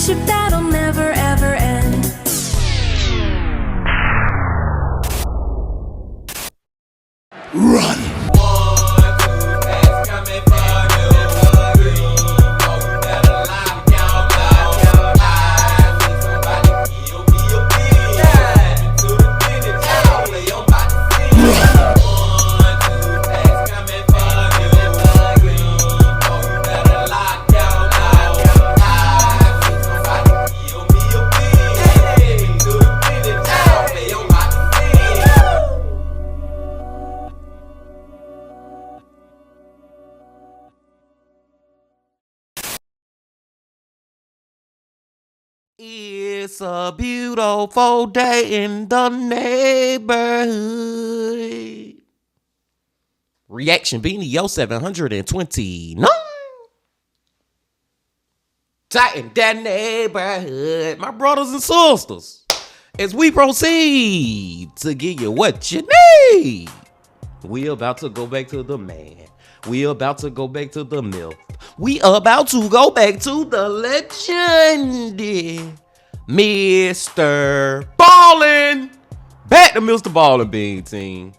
friendship that'll never ever end. Run! It's a beautiful day in the neighborhood. Reaction Beanie Yo 729. Tighten that neighborhood, my brothers and sisters, as we proceed to give you what you need. We about to go back to the man. We about to go back to the myth. We about to go back to the legend. MrBallen. Back to MrBallen Bean Team.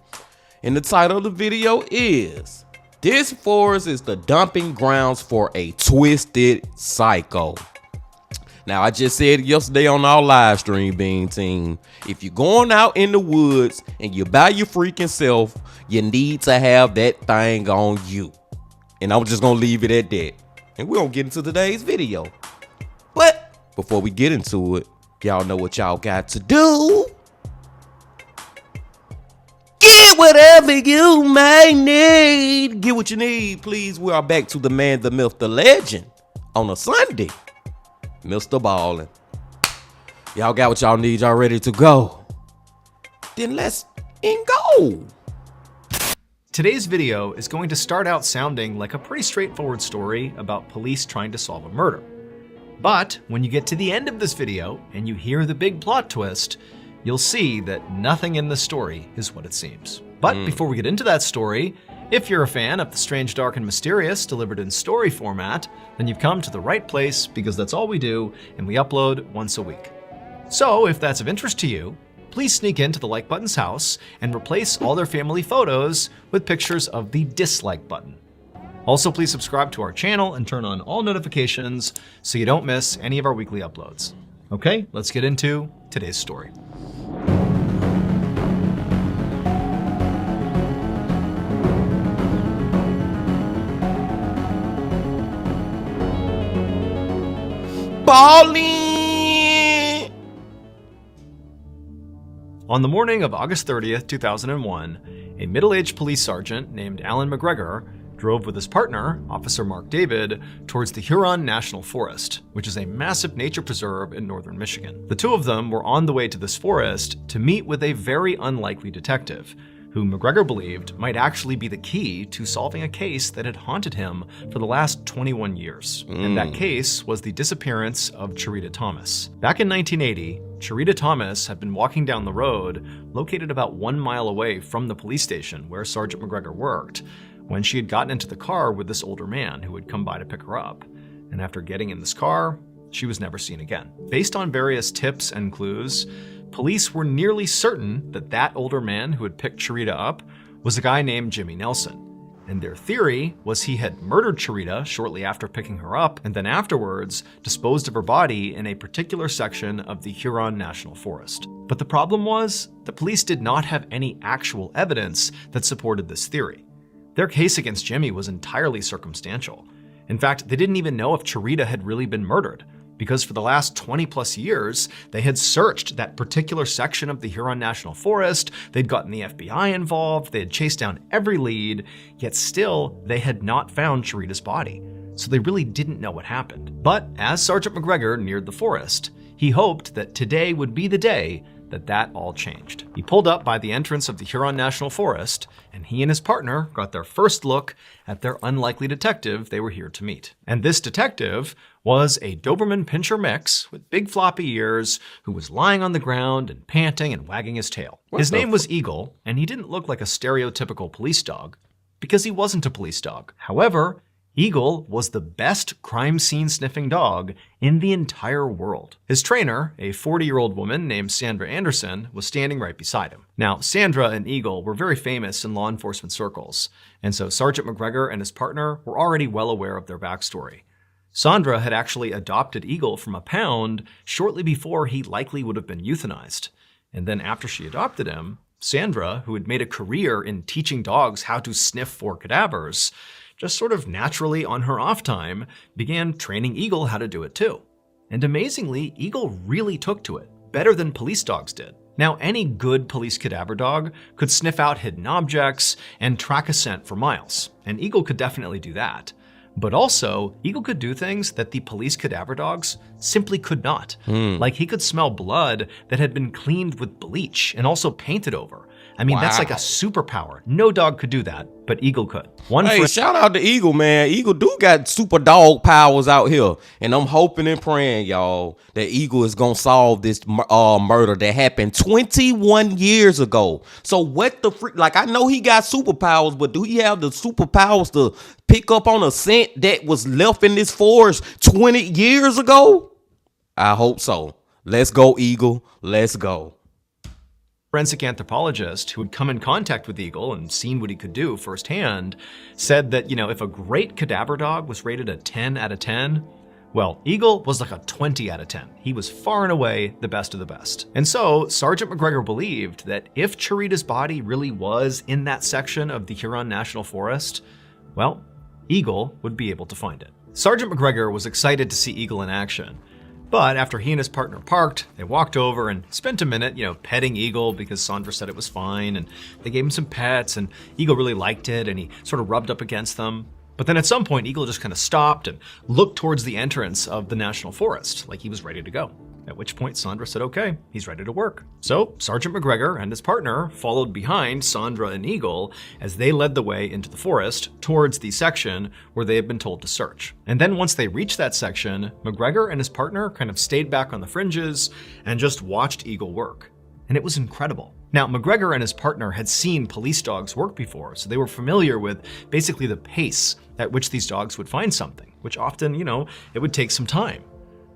And the title of the video is, this forest is the dumping grounds for a twisted psycho. Now, I just said yesterday on our live stream, Bean Team, if you're going out in the woods and you're by your freaking self, you need to have that thing on you. And I'm just going to leave it at that. And we're going to get into today's video. But before we get into it, y'all know what y'all got to do. Get whatever you may need. Get what you need, please. We are back to the man, the myth, the legend on a Sunday. MrBallen. Y'all got what y'all need. Y'all ready to go? Then let's go. Today's video is going to start out sounding like a pretty straightforward story about police trying to solve a murder. But when you get to the end of this video and you hear the big plot twist, you'll see that nothing in the story is what it seems. But before we get into that story, if you're a fan of the strange, dark, and mysterious delivered in story format, then you've come to the right place, because that's all we do, and we upload once a week. So if that's of interest to you, please sneak into the like button's house and replace all their family photos with pictures of the dislike button. Also, please subscribe to our channel and turn on all notifications so you don't miss any of our weekly uploads. Okay, let's get into today's story. Balling. On the morning of August 30th, 2001, a middle-aged police sergeant named Alan McGregor drove with his partner, Officer Mark David, towards the Huron National Forest, which is a massive nature preserve in northern Michigan. The two of them were on the way to this forest to meet with a very unlikely detective, who McGregor believed might actually be the key to solving a case that had haunted him for the last 21 years. And that case was the disappearance of Cherita Thomas. Back in 1980, Cherita Thomas had been walking down the road located about 1 mile away from the police station where Sergeant McGregor worked, when she had gotten into the car with this older man who had come by to pick her up. And after getting in this car, she was never seen again. Based on various tips and clues, police were nearly certain that that older man who had picked Cherita up was a guy named Jimmy Nelson. And their theory was he had murdered Cherita shortly after picking her up, and then afterwards disposed of her body in a particular section of the Huron National Forest. But the problem was, the police did not have any actual evidence that supported this theory. Their case against Jimmy was entirely circumstantial. In fact, they didn't even know if Cherita had really been murdered, because for the last 20 plus years, they had searched that particular section of the Huron National Forest, they'd gotten the FBI involved, they had chased down every lead, yet still, they had not found Cherita's body. So they really didn't know what happened. But as Sergeant McGregor neared the forest, he hoped that today would be the day that all changed. He pulled up by the entrance of the Huron National Forest, and he and his partner got their first look at their unlikely detective they were here to meet. And this detective was a Doberman Pinscher mix with big floppy ears who was lying on the ground and panting and wagging his tail. His name was Eagle, and he didn't look like a stereotypical police dog because he wasn't a police dog. However, Eagle was the best crime scene sniffing dog in the entire world. His trainer, a 40-year-old woman named Sandra Anderson, was standing right beside him. Now, Sandra and Eagle were very famous in law enforcement circles, and so Sergeant McGregor and his partner were already well aware of their backstory. Sandra had actually adopted Eagle from a pound shortly before he likely would have been euthanized. And then after she adopted him, Sandra, who had made a career in teaching dogs how to sniff for cadavers, just sort of naturally on her off time, began training Eagle how to do it too. And amazingly, Eagle really took to it, better than police dogs did. Now, any good police cadaver dog could sniff out hidden objects and track a scent for miles, and Eagle could definitely do that. But also, Eagle could do things that the police cadaver dogs simply could not. Like he could smell blood that had been cleaned with bleach and also painted over. I mean, that's like a superpower. No dog could do that, but Eagle could. Hey, shout out to Eagle, man. Eagle do got super dog powers out here. And I'm hoping and praying, y'all, that Eagle is going to solve this murder that happened 21 years ago. So what the freak? Like, I know he got superpowers, but do he have the superpowers to pick up on a scent that was left in this forest 20 years ago? I hope so. Let's go, Eagle. Let's go. Forensic anthropologist who had come in contact with Eagle and seen what he could do firsthand said that, if a great cadaver dog was rated a 10 out of 10, well, Eagle was like a 20 out of 10. He was far and away the best of the best. And so Sergeant McGregor believed that if Cherita's body really was in that section of the Huron National Forest, well, Eagle would be able to find it. Sergeant McGregor was excited to see Eagle in action. But after he and his partner parked, they walked over and spent a minute, petting Eagle because Sandra said it was fine, and they gave him some pets, and Eagle really liked it, and he sort of rubbed up against them. But then at some point, Eagle just kind of stopped and looked towards the entrance of the National Forest, like he was ready to go. At which point Sandra said, okay, he's ready to work. So Sergeant McGregor and his partner followed behind Sandra and Eagle as they led the way into the forest towards the section where they had been told to search. And then once they reached that section, McGregor and his partner kind of stayed back on the fringes and just watched Eagle work. And it was incredible. Now, McGregor and his partner had seen police dogs work before, so they were familiar with basically the pace at which these dogs would find something, which often, it would take some time.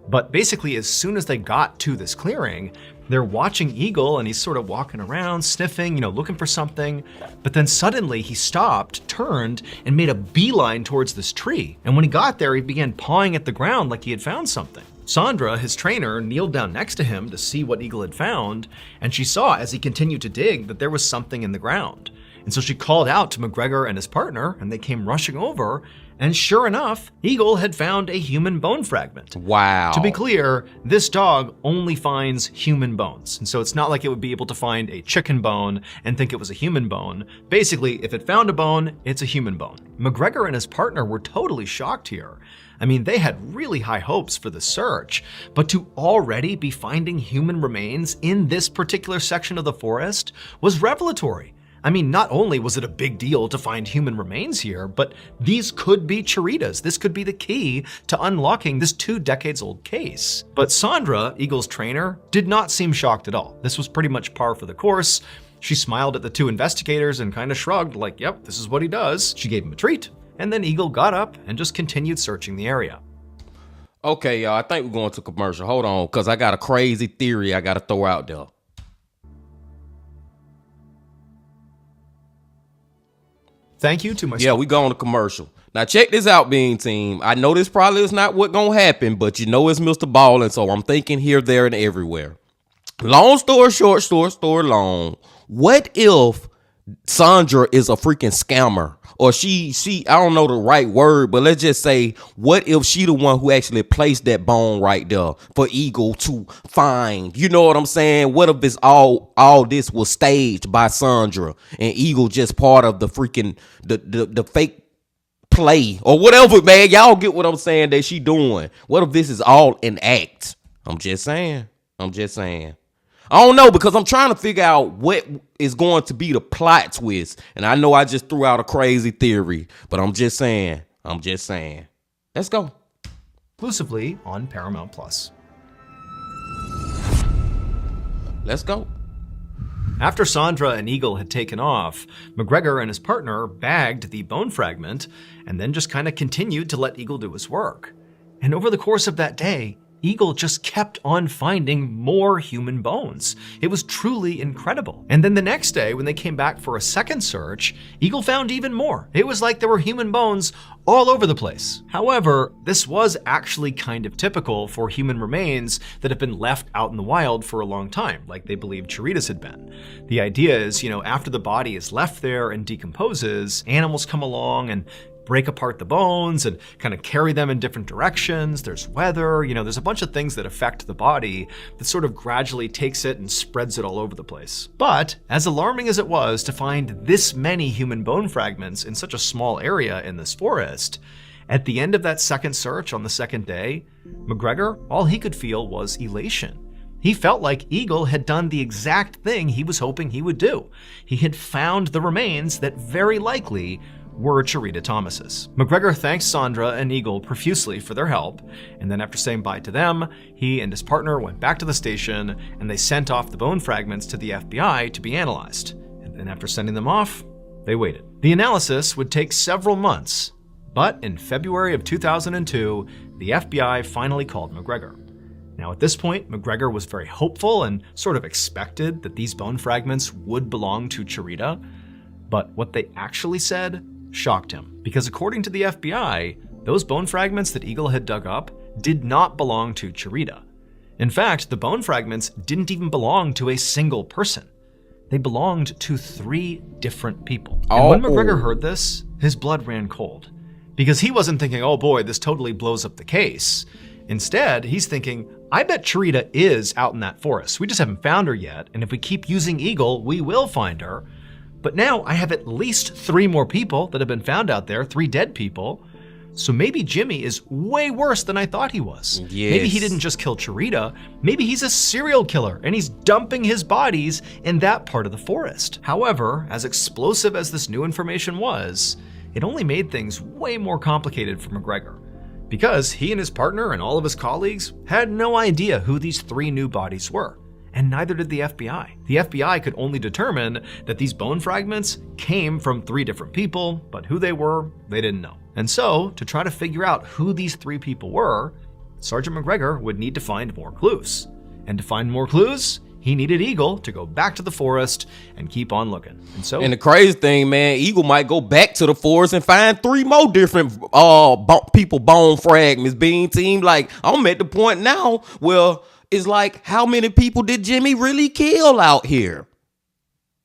But basically, as soon as they got to this clearing, they're watching Eagle and he's sort of walking around, sniffing, looking for something. But then suddenly he stopped, turned, and made a beeline towards this tree. And when he got there, he began pawing at the ground like he had found something. Sandra, his trainer, kneeled down next to him to see what Eagle had found, and she saw as he continued to dig that there was something in the ground. And so she called out to McGregor and his partner, and they came rushing over. And sure enough, Eagle had found a human bone fragment. Wow. To be clear, this dog only finds human bones. And so it's not like it would be able to find a chicken bone and think it was a human bone. Basically, if it found a bone, it's a human bone. McGregor and his partner were totally shocked here. I mean, they had really high hopes for the search, but to already be finding human remains in this particular section of the forest was revelatory. I mean, not only was it a big deal to find human remains here, but these could be Cheritas. This could be the key to unlocking this 2 decades old case. But Sandra, Eagle's trainer, did not seem shocked at all. This was pretty much par for the course. She smiled at the 2 investigators and kind of shrugged like, yep, this is what he does. She gave him a treat. And then Eagle got up and just continued searching the area. Okay, y'all, I think we're going to commercial. Hold on, because I got a crazy theory I got to throw out there. Thank you to my... Yeah, we going to commercial. Now check this out, Bean Team. I know this probably is not what gonna happen, but it's MrBallen, so I'm thinking here, there, and everywhere. Long story short, story long. What if Sandra is a freaking scammer? Or she I don't know the right word, but let's just say, what if she the one who actually placed that bone right there for Eagle to find? You know what I'm saying? What if it's all this was staged by Sandra and Eagle just part of the freaking the fake play or whatever, man? Y'all get what I'm saying that she doing? What if this is all an act? I'm just saying. I don't know, because I'm trying to figure out what is going to be the plot twist. And I know I just threw out a crazy theory, but I'm just saying. Let's go. Exclusively on Paramount Plus. Let's go. After Sandra and Eagle had taken off, McGregor and his partner bagged the bone fragment and then just kind of continued to let Eagle do his work. And over the course of that day, Eagle just kept on finding more human bones. It was truly incredible. And then the next day, when they came back for a second search, Eagle found even more. It was like there were human bones all over the place. However, this was actually kind of typical for human remains that have been left out in the wild for a long time, like they believed Chiritas had been. The idea is, after the body is left there and decomposes, animals come along and break apart the bones and kind of carry them in different directions. There's weather, there's a bunch of things that affect the body that sort of gradually takes it and spreads it all over the place. But as alarming as it was to find this many human bone fragments in such a small area in this forest, at the end of that second search on the second day, McGregor, all he could feel was elation. He felt like Eagle had done the exact thing he was hoping he would do. He had found the remains that very likely were Chirita Thomas's. McGregor thanked Sandra and Eagle profusely for their help, and then after saying bye to them, he and his partner went back to the station and they sent off the bone fragments to the FBI to be analyzed. And then after sending them off, they waited. The analysis would take several months, but in February of 2002, the FBI finally called McGregor. Now at this point, McGregor was very hopeful and sort of expected that these bone fragments would belong to Chirita, but what they actually said shocked him, because according to the FBI, those bone fragments that Eagle had dug up did not belong to Chirita. In fact, the bone fragments didn't even belong to a single person. They belonged to 3 different people. And when McGregor heard this, his blood ran cold, because he wasn't thinking, oh boy, this totally blows up the case. Instead, he's thinking, I bet Chirita is out in that forest. We just haven't found her yet, and if we keep using Eagle, we will find her. But now I have at least 3 more people that have been found out there, 3 dead people. So maybe Jimmy is way worse than I thought he was. Yes. Maybe he didn't just kill Chirita. Maybe he's a serial killer and he's dumping his bodies in that part of the forest. However, as explosive as this new information was, it only made things way more complicated for McGregor, because he and his partner and all of his colleagues had no idea who these 3 new bodies were. And neither did the FBI. The FBI could only determine that these bone fragments came from 3 different people, but who they were, they didn't know. And so, to try to figure out who these 3 people were, Sergeant McGregor would need to find more clues. And to find more clues, he needed Eagle to go back to the forest and keep on looking. And the crazy thing, man, Eagle might go back to the forest and find 3 more different people bone fragments. Being team, like, I'm at the point now where it's like, how many people did Jimmy really kill out here?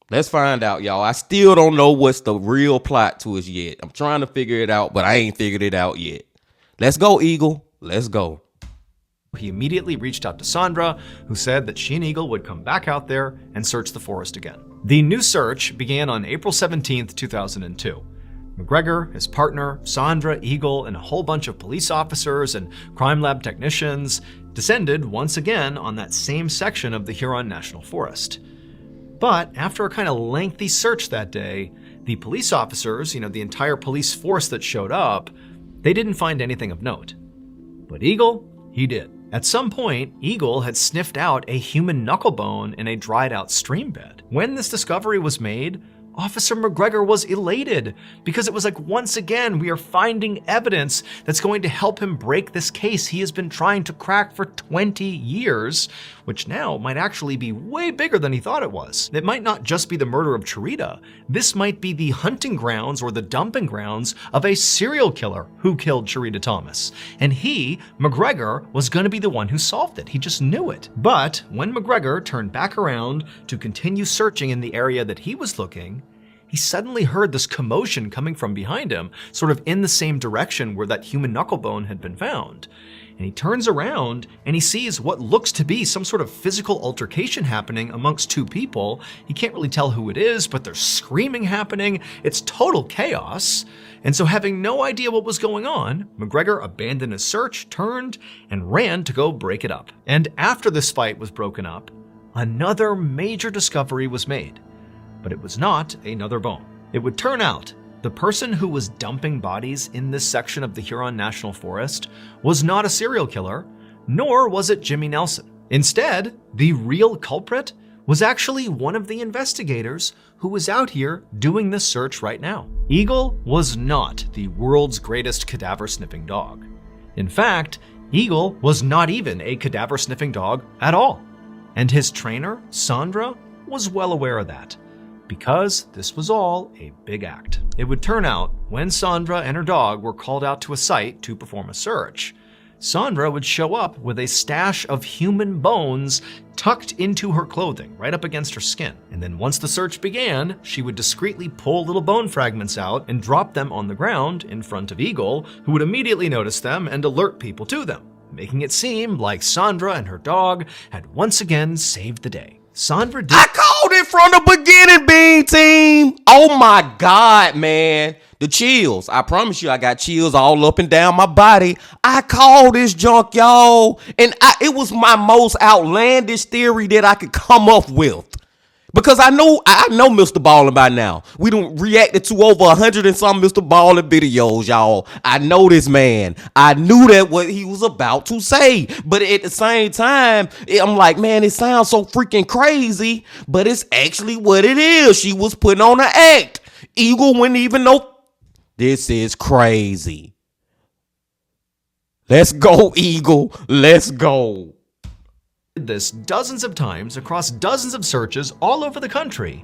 Let's find out, y'all. I still don't know what's the real plot to it yet. I'm trying to figure it out, but I ain't figured it out yet. Let's go, Eagle. Let's go. he immediately reached out to Sandra, who said that she and Eagle would come back out there and search the forest again. The new search began on April 17th, 2002. McGregor, his partner, Sandra, Eagle, and a whole bunch of police officers and crime lab technicians descended once again on that same section of the Huron National Forest. But after a kind of lengthy search that day, the police officers, the entire police force that showed up, they didn't find anything of note. But Eagle, he did. At some point, Eagle had sniffed out a human knuckle bone in a dried out stream bed. When this discovery was made, Officer McGregor was elated because it was like, once again, we are finding evidence that's going to help him break this case he has been trying to crack for 20 years, which now might actually be way bigger than he thought it was. It might not just be the murder of Chirita. This might be the hunting grounds or the dumping grounds of a serial killer who killed Chirita Thomas. And he, McGregor, was going to be the one who solved it. He just knew it. But when McGregor turned back around to continue searching in the area that he was looking, he suddenly heard this commotion coming from behind him, sort of in the same direction where that human knuckle bone had been found. And he turns around and he sees what looks to be some sort of physical altercation happening amongst two people. He can't really tell who it is, but there's screaming happening. It's total chaos. And so, having no idea what was going on, McGregor abandoned his search, turned, and ran to go break it up. And after this fight was broken up, another major discovery was made. But it was not another bone. It would turn out the person who was dumping bodies in this section of the Huron National Forest was not a serial killer, nor was it Jimmy Nelson. Instead, the real culprit was actually one of the investigators who was out here doing this search right now. Eagle was not the world's greatest cadaver-sniffing dog. In fact, Eagle was not even a cadaver-sniffing dog at all. And his trainer, Sandra, was well aware of that, because this was all a big act. It would turn out, when Sandra and her dog were called out to a site to perform a search, Sandra would show up with a stash of human bones tucked into her clothing, right up against her skin. And then once the search began, she would discreetly pull little bone fragments out and drop them on the ground in front of Eagle, who would immediately notice them and alert people to them, making it seem like Sandra and her dog had once again saved the day. Sandra did— I called it from the beginning, Bean Team. Oh my God, man. The chills. I promise you, I got chills all up and down my body. I called this junk, y'all. And it was my most outlandish theory that I could come up with. Because I know MrBallen by now. We done reacted to over 100 and some MrBallen videos, y'all. I know this man. I knew that what he was about to say. But at the same time, I'm like, man, it sounds so freaking crazy. But it's actually what it is. She was putting on an act. Eagle wouldn't even know. This is crazy. Let's go, Eagle. Let's go. This dozens of times across dozens of searches all over the country,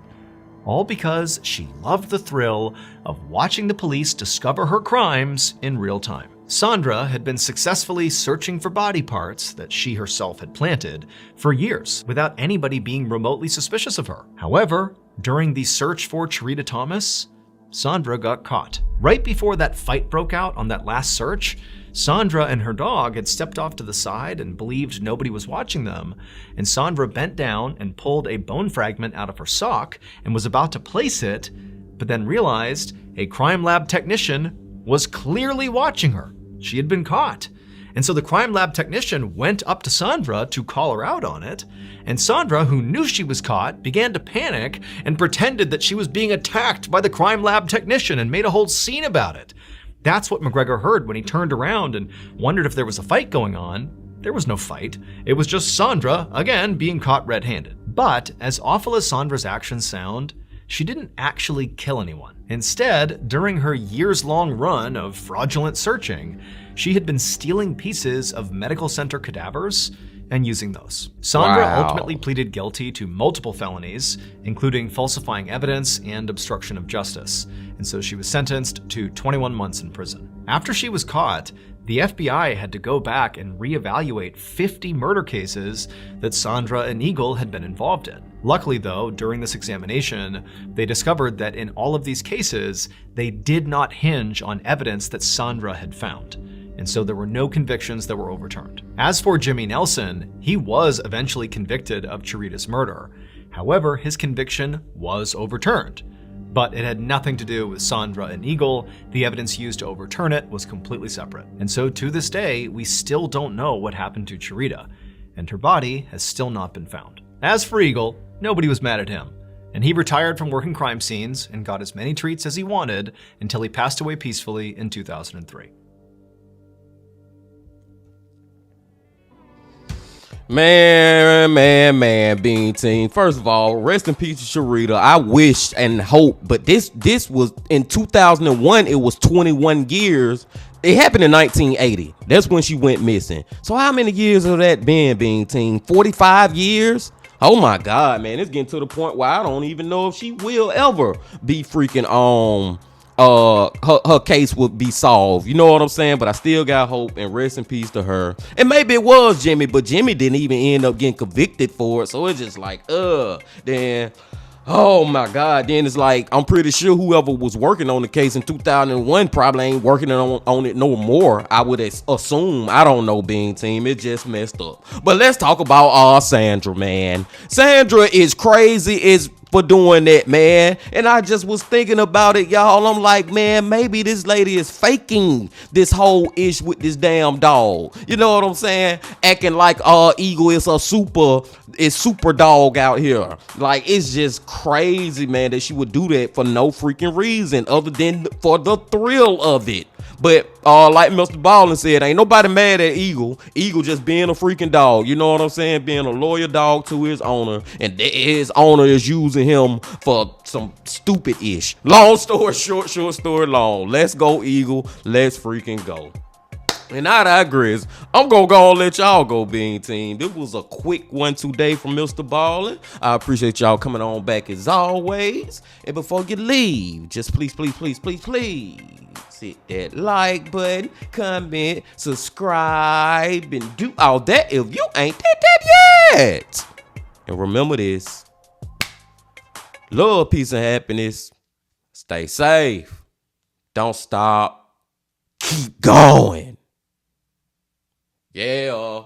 all because she loved the thrill of watching the police discover her crimes in real time. Sandra had been successfully searching for body parts that she herself had planted for years without anybody being remotely suspicious of her. However, during the search for Cherita Thomas, Sandra got caught. Right before that fight broke out on that last search, Sandra and her dog had stepped off to the side and believed nobody was watching them, and Sandra bent down and pulled a bone fragment out of her sock and was about to place it, but then realized a crime lab technician was clearly watching her. She had been caught. And so the crime lab technician went up to Sandra to call her out on it, and Sandra, who knew she was caught, began to panic and pretended that she was being attacked by the crime lab technician and made a whole scene about it. That's what McGregor heard when he turned around and wondered if there was a fight going on. There was no fight. It was just Sandra, again, being caught red-handed. But as awful as Sandra's actions sound, she didn't actually kill anyone. Instead, during her years-long run of fraudulent searching, she had been stealing pieces of medical center cadavers and using those. Sandra ultimately pleaded guilty to multiple felonies, including falsifying evidence and obstruction of justice, and so she was sentenced to 21 months in prison. After she was caught, the FBI had to go back and reevaluate 50 murder cases that Sandra and Eagle had been involved in. Luckily though, during this examination, they discovered that in all of these cases, they did not hinge on evidence that Sandra had found, and so there were no convictions that were overturned. As for Jimmy Nelson, he was eventually convicted of Cherita's murder. However, his conviction was overturned. But it had nothing to do with Sandra and Eagle. The evidence used to overturn it was completely separate. And so to this day, we still don't know what happened to Cherita, and her body has still not been found. As for Eagle, nobody was mad at him, and he retired from working crime scenes and got as many treats as he wanted until he passed away peacefully in 2003. Man, Bean Team. First of all, rest in peace to Cherita. I wish and hope, but this was in 2001. It was 21 years. It happened in 1980. That's when she went missing. So how many years have that been, Bean Team? 45 years? Oh my God, man. It's getting to the point where I don't even know if she will ever be freaking her case would be solved. You know what I'm saying? But I still got hope, and rest in peace to her. And maybe it was Jimmy, but Jimmy didn't even end up getting convicted for it. So it's just like, then, oh my God. Then it's like, I'm pretty sure whoever was working on the case in 2001 probably ain't working on it no more. I would assume. I don't know, Bean Team. It just messed up. But let's talk about Sandra, man. Sandra is crazy for doing that, man. And I just was thinking about it, y'all. I'm like, man, maybe this lady is faking this whole ish with this damn dog. You know what I'm saying? Acting like Eagle is a super dog out here. Like, it's just crazy, man, that she would do that for no freaking reason other than for the thrill of it. But like Mr. Ballen said, ain't nobody mad at Eagle. Eagle just being a freaking dog. You know what I'm saying? Being a loyal dog to his owner. And his owner is using him for some stupid ish. Long story short, short story long. Let's go, Eagle. Let's freaking go. And I digress. I'm gonna let y'all go, Bean Team. This was a quick one today from Mr. Ballen. I appreciate y'all coming on back as always. And before you leave, just please hit that like button, comment, subscribe, and do all that if you ain't did that yet. And remember this: love, peace, and happiness. Stay safe. Don't stop. Keep going. Yeah.